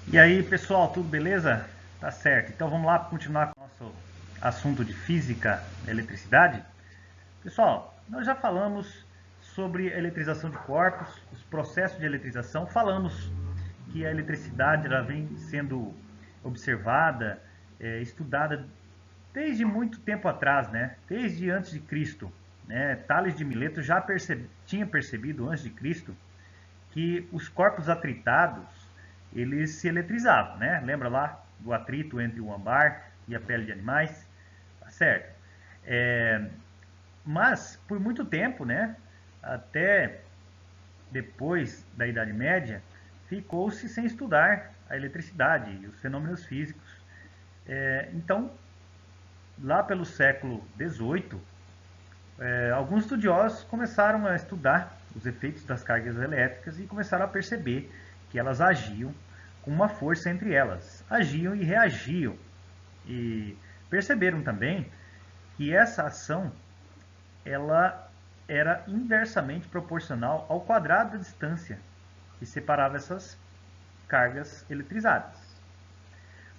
E aí, pessoal, tudo beleza? Tá certo. Então vamos lá continuar com o nosso assunto de física da eletricidade. Pessoal, nós já falamos sobre a eletrização de corpos, os processos de eletrização. Falamos que a eletricidade ela vem sendo observada, estudada desde muito tempo atrás, né? Desde antes de Cristo. Né? Tales de Mileto já tinha percebido antes de Cristo que os corpos atritados eles se eletrizavam, né? Lembra lá do atrito entre o âmbar e a pele de animais? Tá certo. Mas por muito tempo, né? Até depois da Idade Média, ficou-se sem estudar a eletricidade e os fenômenos físicos. Então, lá pelo século XVIII, alguns estudiosos começaram a estudar os efeitos das cargas elétricas e começaram a perceber que elas agiam com uma força entre elas, agiam e reagiam. E perceberam também que essa ação ela era inversamente proporcional ao quadrado da distância que separava essas cargas eletrizadas.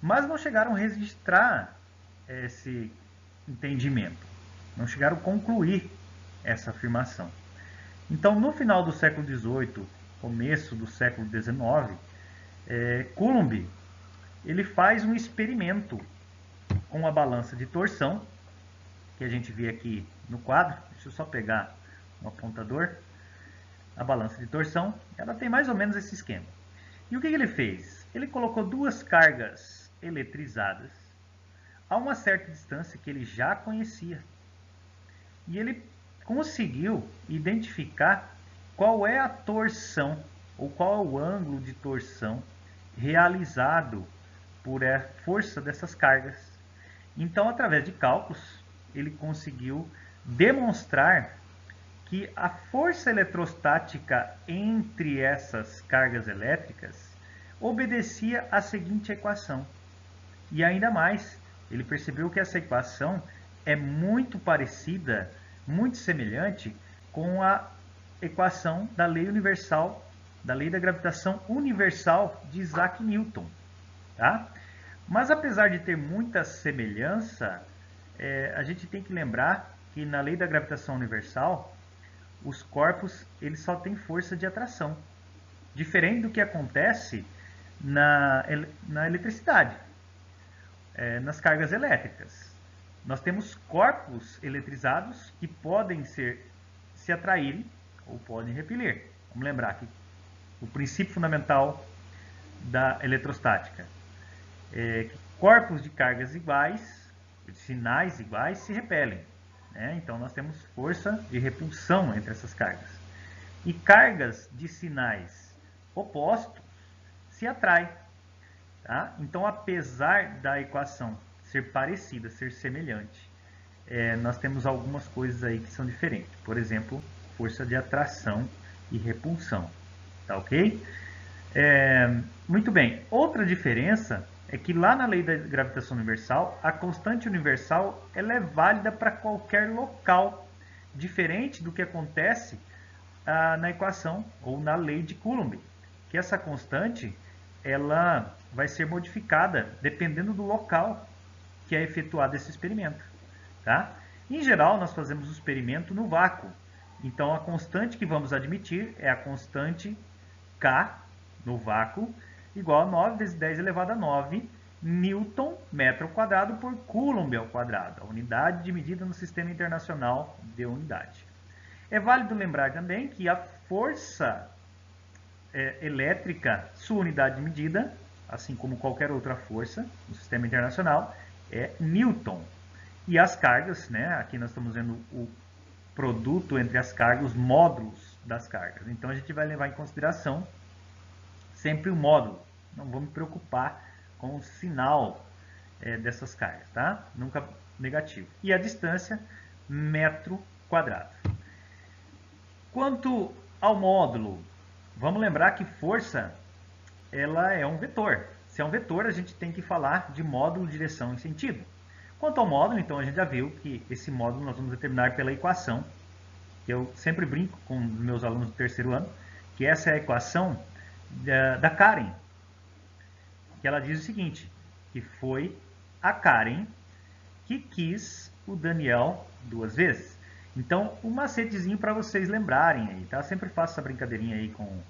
Mas não chegaram a registrar esse entendimento, não chegaram a concluir essa afirmação. Então, no final do século XVIII, começo do século XIX, Coulomb ele faz um experimento com a balança de torção, que a gente vê aqui no quadro. Deixa eu só pegar um apontador. A balança de torção, ela tem mais ou menos esse esquema. E o que ele fez? Ele colocou duas cargas eletrizadas a uma certa distância que ele já conhecia. E ele conseguiu identificar qual é a torção ou qual é o ângulo de torção realizado por a força dessas cargas. Então, através de cálculos, ele conseguiu demonstrar que a força eletrostática entre essas cargas elétricas obedecia à seguinte equação. E ainda mais, ele percebeu que essa equação é muito parecida, muito semelhante com a equação da lei universal, da lei da gravitação universal de Isaac Newton. Tá? Mas apesar de ter muita semelhança, a gente tem que lembrar que na lei da gravitação universal, os corpos eles só têm força de atração, diferente do que acontece na eletricidade, nas cargas elétricas. Nós temos corpos eletrizados que podem se atraírem ou podem repelir. Vamos lembrar que o princípio fundamental da eletrostática é que corpos de cargas iguais, de sinais iguais, se repelem. Então nós temos força de repulsão entre essas cargas. E cargas de sinais opostos se atraem. Tá? Então, apesar da equação ser parecida, ser semelhante, nós temos algumas coisas aí que são diferentes. Por exemplo, força de atração e repulsão. Tá ok? Muito bem. Outra diferença é que lá na lei da gravitação universal, a constante universal ela é válida para qualquer local, diferente do que acontece na equação ou na lei de Coulomb, que essa constante ela vai ser modificada dependendo do local que é efetuado esse experimento. Tá? Em geral, nós fazemos o experimento no vácuo. Então, a constante que vamos admitir é a constante K no vácuo, igual a 9 vezes 10 elevado a 9 Newton metro quadrado por Coulomb ao quadrado, a unidade de medida no Sistema Internacional de Unidade. É válido lembrar também que a força elétrica, sua unidade de medida, assim como qualquer outra força no Sistema Internacional, é Newton. E as cargas, né, aqui nós estamos vendo o produto entre as cargas, os módulos das cargas. Então a gente vai levar em consideração sempre o módulo. Não vamos me preocupar com o sinal dessas cargas, tá? Nunca negativo. E a distância, metro quadrado. Quanto ao módulo, vamos lembrar que força ela é um vetor. Se é um vetor, a gente tem que falar de módulo, direção e sentido. Quanto ao módulo, então a gente já viu que esse módulo nós vamos determinar pela equação, que eu sempre brinco com meus alunos do terceiro ano, que essa é a equação da Karen. que ela diz o seguinte, que foi a Karen que quis o Daniel 2 vezes. Então, um macetezinho para vocês lembrarem aí, tá? Sempre faço essa brincadeirinha aí com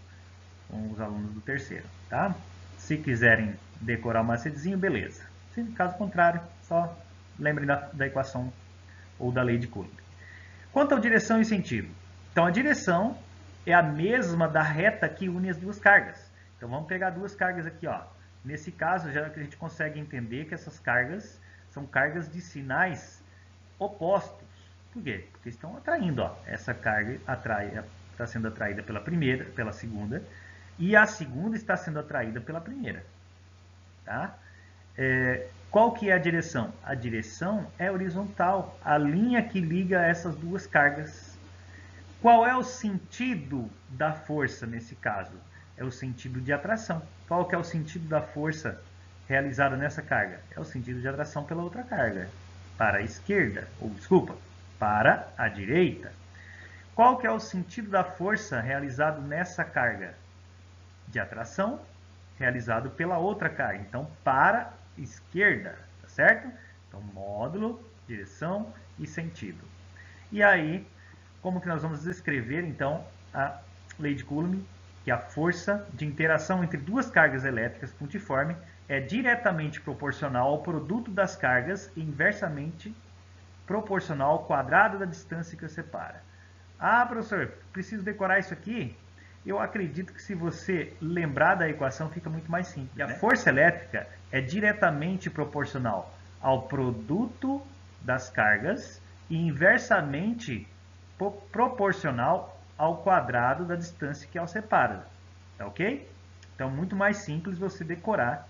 os alunos do terceiro, tá? Se quiserem decorar o macetezinho, beleza. Se caso contrário, só lembrem da equação ou da lei de Coulomb. Quanto à direção e sentido. Então, a direção é a mesma da reta que une as duas cargas. Então, vamos pegar duas cargas aqui, ó. Nesse caso, já que a gente consegue entender que essas cargas são cargas de sinais opostos. Por quê? Porque estão atraindo, ó. Essa carga está sendo atraída pela segunda, e a segunda está sendo atraída pela primeira. Tá? Qual que é a direção? A direção é horizontal, a linha que liga essas duas cargas. Qual é o sentido da força nesse caso? É o sentido de atração. Qual que é o sentido da força realizada nessa carga? É o sentido de atração pela outra carga. Para a esquerda, ou desculpa, para a direita. Qual que é o sentido da força realizado nessa carga? De atração, realizado pela outra carga. Então, para a esquerda, tá certo? Então, módulo, direção e sentido. E aí, como que nós vamos descrever, então, a lei de Coulomb, que a força de interação entre duas cargas elétricas pontiforme é diretamente proporcional ao produto das cargas e inversamente proporcional ao quadrado da distância que os separa. Ah, professor, preciso decorar isso aqui? Eu acredito que se você lembrar da equação fica muito mais simples. E a força elétrica é diretamente proporcional ao produto das cargas e inversamente proporcional ao quadrado da distância que os separa. Tá ok? Então, muito mais simples você decorar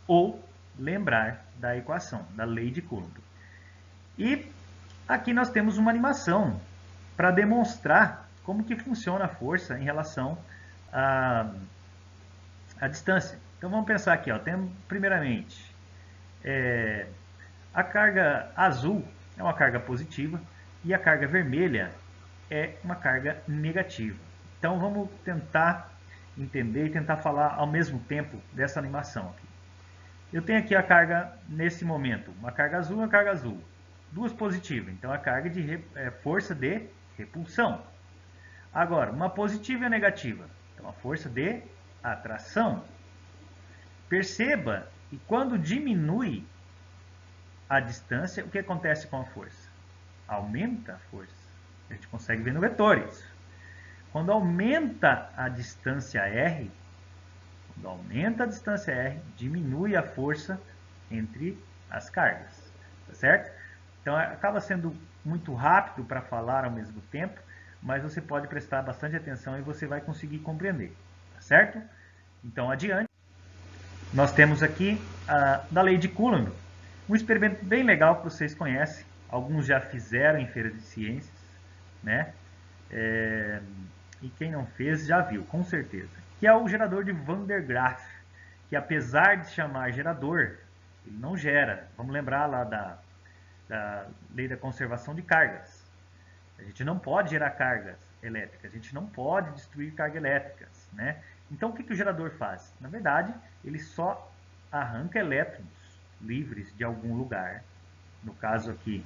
ou lembrar da equação, da lei de Coulomb. E aqui nós temos uma animação para demonstrar como que funciona a força em relação à distância. Então vamos pensar aqui, ó, temos primeiramente a carga azul é uma carga positiva e a carga vermelha é uma carga negativa. Então vamos tentar entender e tentar falar ao mesmo tempo dessa animação aqui. Eu tenho aqui a carga nesse momento, uma carga azul e uma carga azul. Duas positivas, então a carga de força de repulsão. Agora, uma positiva e uma negativa, então a força de atração. Perceba que quando diminui a distância, o que acontece com a força? Aumenta a força. A gente consegue ver no vetor isso. Quando aumenta a distância R, diminui a força entre as cargas. Tá certo? Então acaba sendo muito rápido para falar ao mesmo tempo, mas você pode prestar bastante atenção e você vai conseguir compreender. Tá certo? Então adiante. Nós temos aqui da lei de Coulomb, um experimento bem legal que vocês conhecem, alguns já fizeram em feiras de ciências, né? E quem não fez já viu, com certeza, que é o gerador de Van der Graaf, que apesar de se chamar gerador, ele não gera. Vamos lembrar lá da lei da conservação de cargas. A gente não pode gerar cargas elétricas, a gente não pode destruir cargas elétricas, né? Então o que o gerador faz? Na verdade, ele só arranca elétrons livres de algum lugar, no caso aqui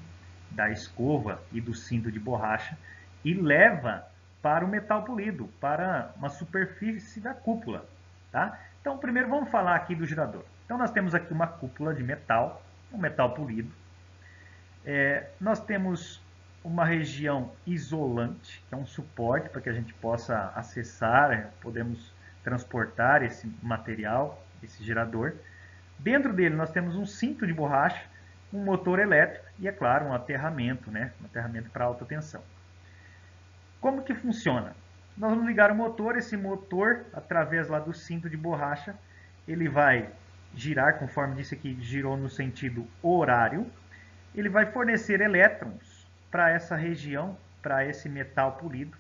da escova e do cinto de borracha, e leva para o metal polido, para uma superfície da cúpula. Tá? Então primeiro vamos falar aqui do gerador. Então nós temos aqui uma cúpula de metal, um metal polido. Nós temos uma região isolante, que é um suporte para que a gente possa acessar, podemos transportar esse material, esse gerador. Dentro dele nós temos um cinto de borracha, um motor elétrico e, é claro, um aterramento, né? Um aterramento para alta tensão. Como que funciona? Nós vamos ligar o motor, esse motor, através lá do cinto de borracha, ele vai girar, conforme disse aqui, girou no sentido horário, ele vai fornecer elétrons para essa região, para esse metal polido,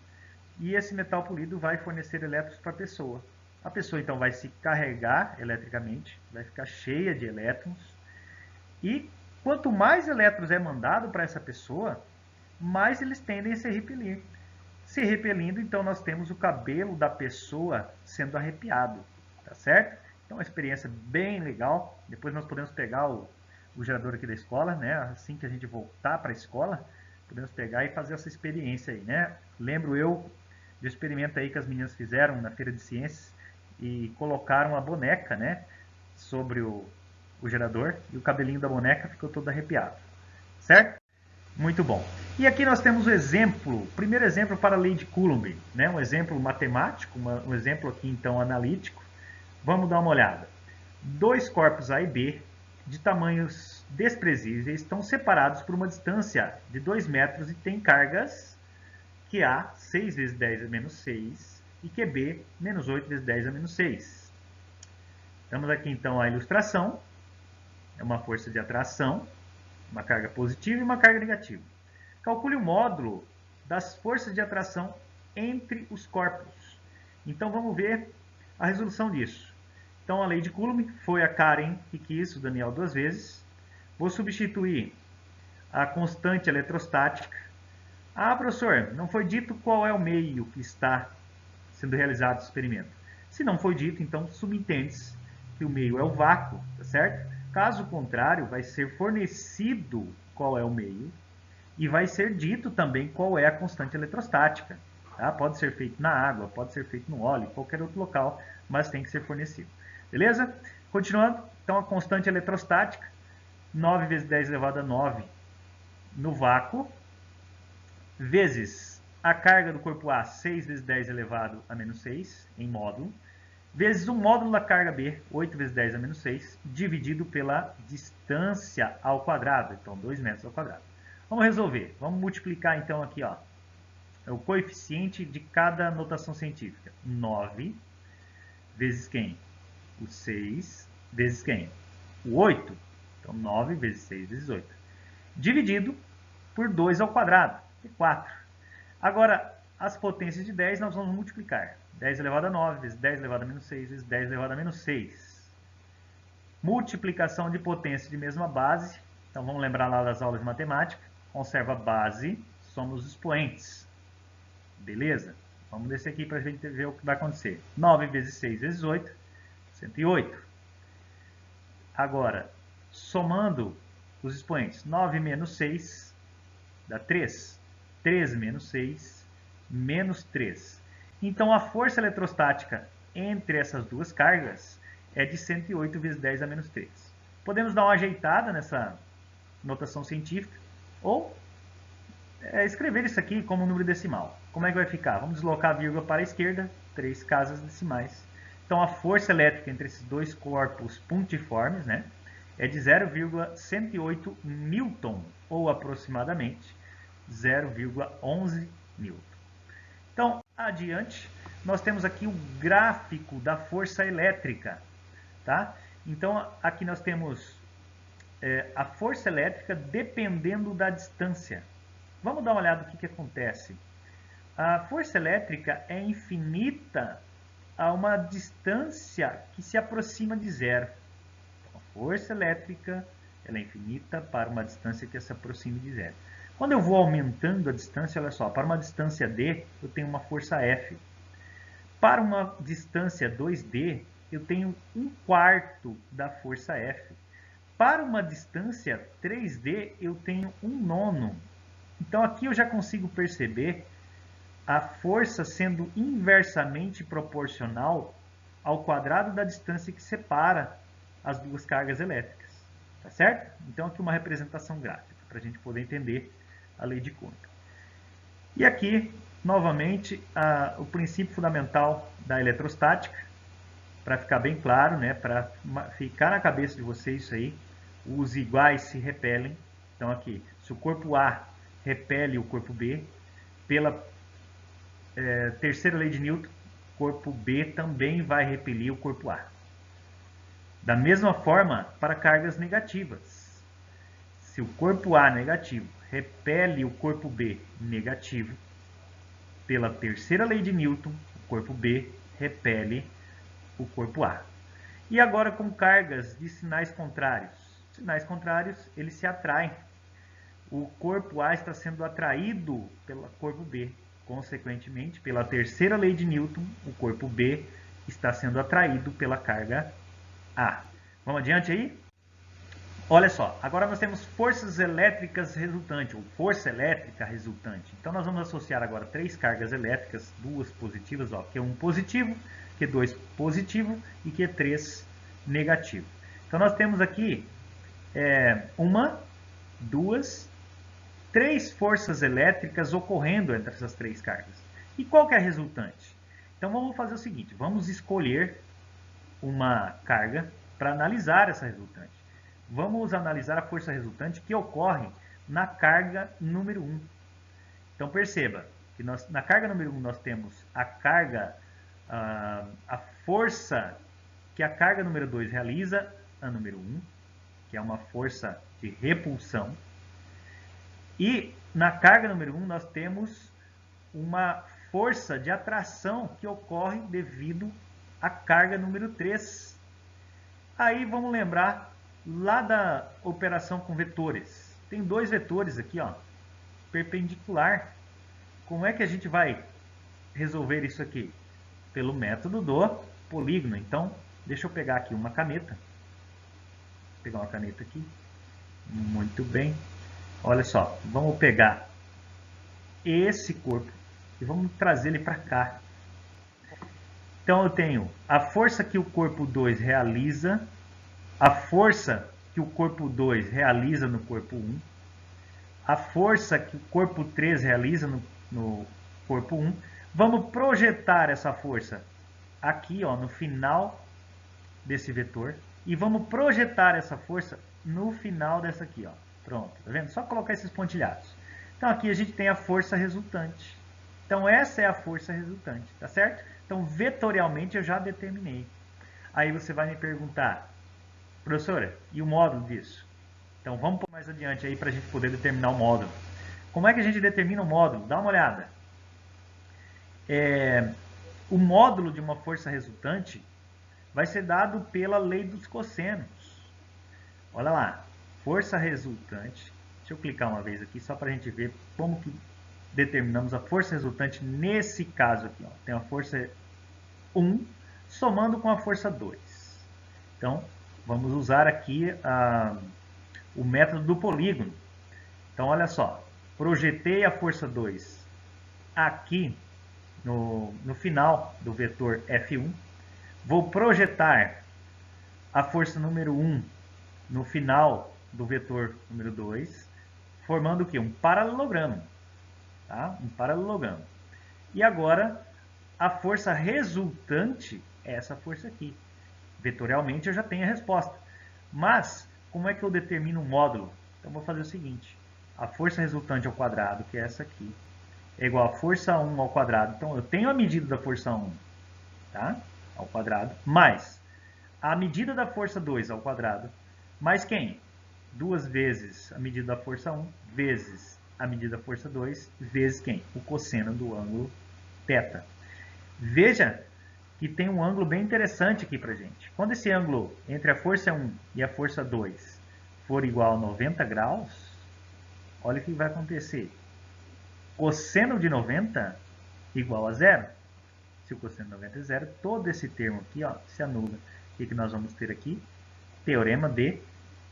e esse metal polido vai fornecer elétrons para a pessoa. A pessoa então vai se carregar eletricamente, vai ficar cheia de elétrons, e quanto mais elétrons é mandado para essa pessoa, mais eles tendem a se repelir. Se repelindo, então nós temos o cabelo da pessoa sendo arrepiado, tá certo? Então, é uma experiência bem legal. Depois nós podemos pegar o gerador aqui da escola, né? Assim que a gente voltar para a escola, podemos pegar e fazer essa experiência aí, né? Lembro eu do experimento aí que as meninas fizeram na Feira de Ciências e colocaram a boneca, né, sobre o gerador e o cabelinho da boneca ficou todo arrepiado, certo? Muito bom. E aqui nós temos o exemplo, o primeiro exemplo para a lei de Coulomb, né? Um exemplo matemático, um exemplo aqui então analítico. Vamos dar uma olhada. Dois corpos A e B, de tamanhos desprezíveis, estão separados por uma distância de 2 metros e têm cargas que A, 6 vezes 10 a menos 6, e que B, menos 8 vezes 10 a menos 6. Temos aqui então a ilustração, é uma força de atração, uma carga positiva e uma carga negativa. Calcule o módulo das forças de atração entre os corpos. Então vamos ver a resolução disso. Então a lei de Coulomb foi a Karen que quis, o Daniel 2 vezes. Vou substituir a constante eletrostática. Ah, professor, não foi dito qual é o meio que está sendo realizado esse experimento. Se não foi dito, então subentende-se que o meio é o vácuo, tá certo? Caso contrário, vai ser fornecido qual é o meio e vai ser dito também qual é a constante eletrostática. Tá? Pode ser feito na água, pode ser feito no óleo, qualquer outro local, mas tem que ser fornecido. Beleza? Continuando, então a constante eletrostática, 9 vezes 10 elevado a 9 no vácuo, vezes a carga do corpo A, 6 vezes 10 elevado a menos 6, em módulo, vezes o módulo da carga B, 8 vezes 10 a menos 6, dividido pela distância ao quadrado, então 2 metros ao quadrado. Vamos resolver. Vamos multiplicar então aqui, ó, o coeficiente de cada notação científica. 9 vezes quem? O 6 vezes quem? O 8. Então 9 vezes 6 vezes 8. Dividido por 2 ao quadrado, que é 4. Agora, as potências de 10 nós vamos multiplicar. 10 elevado a 9 vezes 10 elevado a menos 6 vezes 10 elevado a menos 6. Multiplicação de potência de mesma base. Então vamos lembrar lá das aulas de matemática. Conserva a base, somos os expoentes. Beleza? Vamos descer aqui para a gente ver o que vai acontecer. 9 vezes 6 vezes 8, 108. Agora, somando os expoentes, 9 menos 6 dá 3. 3 menos 6, menos 3. Então, a força eletrostática entre essas duas cargas é de 108 vezes 10 a menos 3. Podemos dar uma ajeitada nessa notação científica ou escrever isso aqui como número decimal. Como é que vai ficar? Vamos deslocar a vírgula para a esquerda, 3 casas decimais. Então, a força elétrica entre esses dois corpos pontiformes, né, é de 0,108 newton, ou aproximadamente 0,11 newton. Então, adiante, nós temos aqui o gráfico da força elétrica. Tá? Então, aqui nós temos a força elétrica dependendo da distância. Vamos dar uma olhada no que acontece. A força elétrica é infinita a uma distância que se aproxima de zero. Então, a força elétrica ela é infinita para uma distância que se aproxima de zero. Quando eu vou aumentando a distância, olha só, para uma distância d, eu tenho uma força F. Para uma distância 2d, eu tenho 1/4 da força F. Para uma distância 3d, eu tenho 1/9. Então aqui eu já consigo perceber a força sendo inversamente proporcional ao quadrado da distância que separa as duas cargas elétricas. Tá certo? Então aqui uma representação gráfica, para a gente poder entender a lei de Coulomb. E aqui, novamente, o princípio fundamental da eletrostática, para ficar bem claro, né, para ficar na cabeça de vocês isso aí, os iguais se repelem. Então aqui, se o corpo A repele o corpo B, pela terceira lei de Newton, o corpo B também vai repelir o corpo A. Da mesma forma, para cargas negativas. Se o corpo A negativo repele o corpo B negativo, pela terceira lei de Newton, o corpo B repele o corpo A. E agora com cargas de sinais contrários. Sinais contrários, eles se atraem. O corpo A está sendo atraído pelo corpo B. Consequentemente, pela terceira lei de Newton, o corpo B está sendo atraído pela carga A. Vamos adiante aí? Olha só, agora nós temos forças elétricas resultantes, ou força elétrica resultante. Então nós vamos associar agora 3 cargas elétricas, 2 positivas, ó, Q1 positivo, Q2 positivo e Q3 negativo. Então nós temos aqui 1, 2, 3 forças elétricas ocorrendo entre essas 3 cargas. E qual que é a resultante? Então vamos fazer o seguinte, vamos escolher uma carga para analisar essa resultante. Vamos analisar a força resultante que ocorre na carga número 1. Então perceba que na carga número 1 nós temos a força que a carga número 2 realiza, a número 1, que é uma força de repulsão. E na carga número 1 nós temos uma força de atração que ocorre devido à carga número 3. Aí vamos lembrar lá da operação com vetores. Tem 2 vetores aqui, ó, perpendicular. Como é que a gente vai resolver isso aqui? Pelo método do polígono. Então, deixa eu pegar aqui uma caneta. Vou pegar uma caneta aqui. Muito bem. Olha só, vamos pegar esse corpo e vamos trazer ele para cá. Então eu tenho a força que o corpo 2 realiza, a força que o corpo 2 realiza no corpo 1, a força que o corpo 3 realiza no corpo 1. Vamos projetar essa força aqui, ó, no final desse vetor e vamos projetar essa força no final dessa aqui, ó. Pronto, tá vendo? Só colocar esses pontilhados. Então aqui a gente tem a força resultante. Então essa é a força resultante, tá certo? Então vetorialmente eu já determinei. Aí você vai me perguntar, professora, e o módulo disso? Então vamos por mais adiante aí para a gente poder determinar o módulo. Como é que a gente determina o módulo? Dá uma olhada. O módulo de uma força resultante vai ser dado pela lei dos cossenos. Olha lá, força resultante. Deixa eu clicar uma vez aqui só para a gente ver como que determinamos a força resultante nesse caso aqui. Ó. Tem a força 1 somando com a força 2. Então, vamos usar aqui o método do polígono. Então, olha só. Projetei a força 2 aqui no final do vetor F1. Vou projetar a força número 1 no final do vetor número 2, formando o quê? Um paralelogramo. Tá? Um paralelogramo. E agora, a força resultante é essa força aqui. Vetorialmente eu já tenho a resposta. Mas, como é que eu determino o módulo? Então, vou fazer o seguinte. A força resultante ao quadrado, que é essa aqui, é igual a força 1 ao quadrado. Então, eu tenho a medida da força 1, tá? Ao quadrado, mais a medida da força 2 ao quadrado, mais quem? 2 vezes a medida da força 1, vezes a medida da força 2, vezes quem? O cosseno do ângulo θ. Veja que tem um ângulo bem interessante aqui pra gente. Quando esse ângulo entre a força 1 e a força 2 for igual a 90 graus, olha o que vai acontecer. Cosseno de 90 igual a zero. Se o cosseno de 90 é zero, todo esse termo aqui, ó, se anula. O que nós vamos ter aqui? Teorema de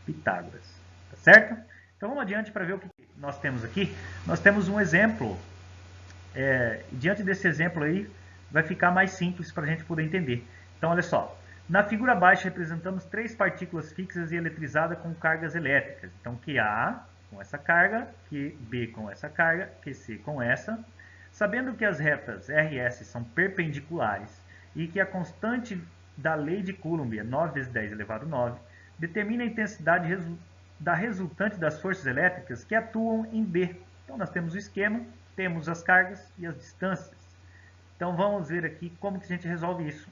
Pitágoras. Tá certo? Então vamos adiante para ver o que nós temos aqui. Nós temos um exemplo. Diante desse exemplo aí, vai ficar mais simples para a gente poder entender. Então olha só. Na figura abaixo representamos 3 partículas fixas e eletrizadas com cargas elétricas. Então QA com essa carga, QB com essa carga, QC com essa. Sabendo que as retas RS são perpendiculares e que a constante da lei de Coulomb é 9 vezes 10 elevado a 9, determina a intensidade da resultante das forças elétricas que atuam em B. Então nós temos o esquema, temos as cargas e as distâncias. Então vamos ver aqui como que a gente resolve isso.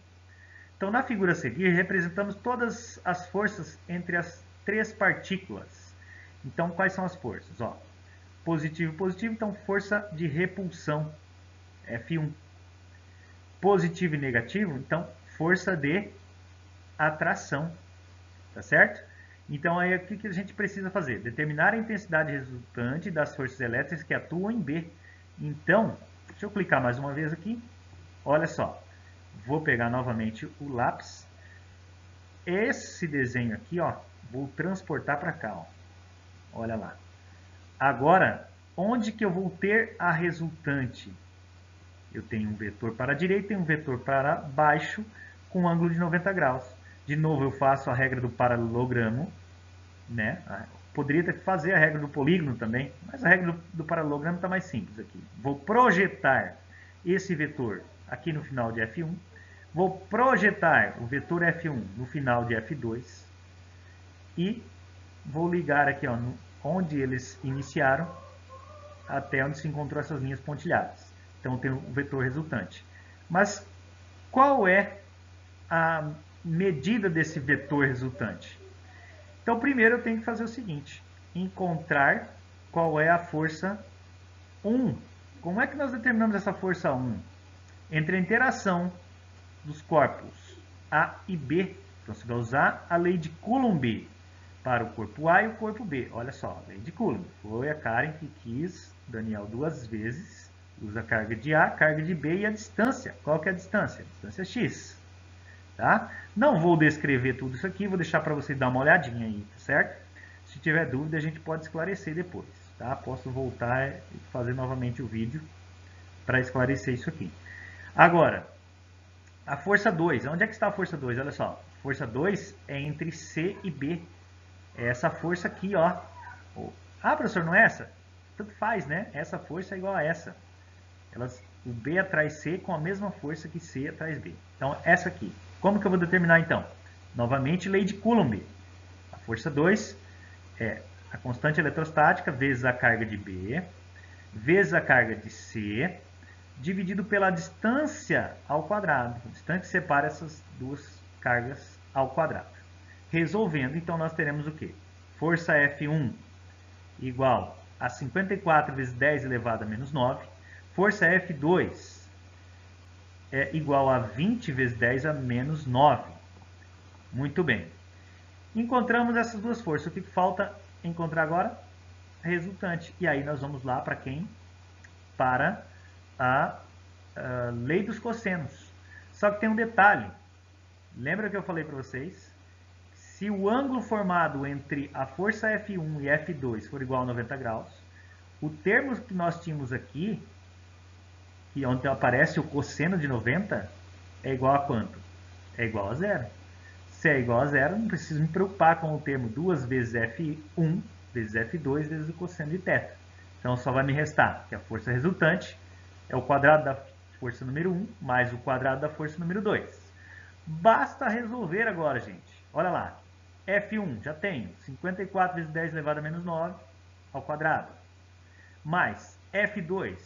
Então na figura a seguir representamos todas as forças entre as 3 partículas. Então quais são as forças? Ó, positivo e positivo, então força de repulsão, F1. Positivo e negativo, então força de atração, tá certo? Então aí o que a gente precisa fazer? Determinar a intensidade resultante das forças elétricas que atuam em B. Então, deixa eu clicar mais uma vez aqui. Olha só, vou pegar novamente o lápis esse desenho aqui, ó, vou transportar para cá, ó. Olha lá. Agora, onde que eu vou ter a resultante? Eu tenho um vetor para a direita e um vetor para baixo com um ângulo de 90 graus. De novo, eu faço a regra do paralelogramo, né? Poderia ter que fazer a regra do polígono também, mas a regra do paralelogramo está mais simples aqui. Vou projetar esse vetor aqui no final de F1. Vou projetar o vetor F1 no final de F2. E vou ligar aqui, ó, onde eles iniciaram até onde se encontrou essas linhas pontilhadas. Então, tem o vetor resultante. Mas qual é a medida desse vetor resultante? Então, primeiro eu tenho que fazer o seguinte: encontrar qual é a força 1. Como é que nós determinamos essa força 1? Entre a interação dos corpos A e B. Então, você vai usar a lei de Coulomb para o corpo A e o corpo B. Olha só, a lei de Coulomb. Foi a Karen que quis, Daniel duas vezes. Usa a carga de A, carga de B e a distância. Qual que é a distância? A distância x. Tá? Não vou descrever tudo isso aqui, vou deixar para vocês dar uma olhadinha aí, certo? Se tiver dúvida, a gente pode esclarecer depois. Tá? Posso voltar e fazer novamente o vídeo para esclarecer isso aqui. Agora, a força 2. Onde é que está a força 2? Olha só. A força 2 é entre C e B. É essa força aqui, ó. Ah, professor, não é essa? Tanto faz, né? Essa força é igual a essa. O B atrai C com a mesma força que C atrai B. Então, essa aqui. Como que eu vou determinar, então? Novamente, lei de Coulomb. A força 2 é a constante eletrostática vezes a carga de B, vezes a carga de C, dividido pela distância ao quadrado. A distância que separa essas duas cargas ao quadrado. Resolvendo, então, nós teremos o quê? Força F1 igual a 54 vezes 10 elevado a menos 9. Força F2 é igual a 20 vezes 10 a menos 9. Muito bem. Encontramos essas duas forças. O que falta encontrar agora? Resultante. E aí nós vamos lá para quem? Para a lei dos cossenos. Só que tem um detalhe. Lembra que eu falei para vocês? Se o ângulo formado entre a força F1 e F2 for igual a 90 graus, o termo que nós tínhamos aqui, que onde aparece o cosseno de 90, é igual a quanto? É igual a zero. Se é igual a zero, não preciso me preocupar com o termo 2 vezes F1 vezes F2 vezes o cosseno de θ. Então, só vai me restar que a força resultante é o quadrado da força número 1 mais o quadrado da força número 2. Basta resolver agora, gente. Olha lá. F1, já tenho 54 vezes 10 elevado a menos 9 ao quadrado. Mais F2,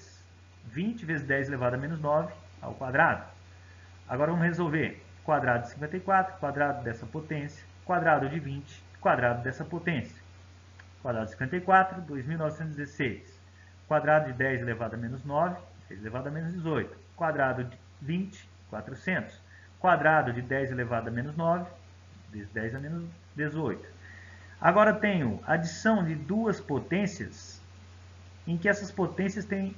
20 vezes 10 elevado a menos 9 ao quadrado. Agora vamos resolver quadrado de 54, quadrado dessa potência, quadrado de 20, quadrado dessa potência. Quadrado de 54, 2.916. Quadrado de 10 elevado a menos 9, 10 elevado a menos 18. Quadrado de 20, 400. Quadrado de 10 elevado a menos 9, vezes 10 a menos 18. Agora tenho adição de duas potências, em que essas potências têm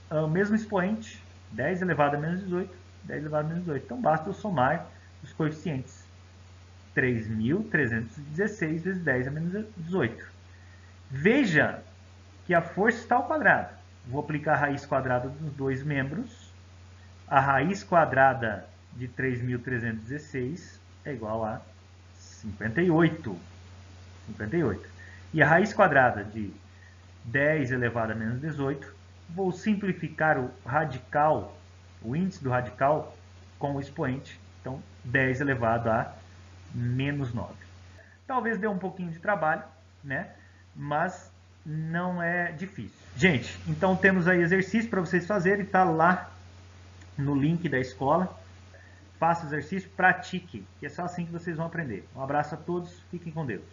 o mesmo expoente, 10 elevado a menos 18, 10 elevado a menos 18. Então, basta eu somar os coeficientes. 3.316 vezes 10 a menos 18. Veja que a força está ao quadrado. Vou aplicar a raiz quadrada dos dois membros. A raiz quadrada de 3.316 é igual a 58. 58. E a raiz quadrada de 10 elevado a menos 18, vou simplificar o radical, o índice do radical, com o expoente. Então, 10 elevado a menos 9. Talvez dê um pouquinho de trabalho, né? Mas não é difícil. Gente, então temos aí exercício para vocês fazerem, está lá no link da escola. Faça o exercício, pratique, que é só assim que vocês vão aprender. Um abraço a todos, fiquem com Deus.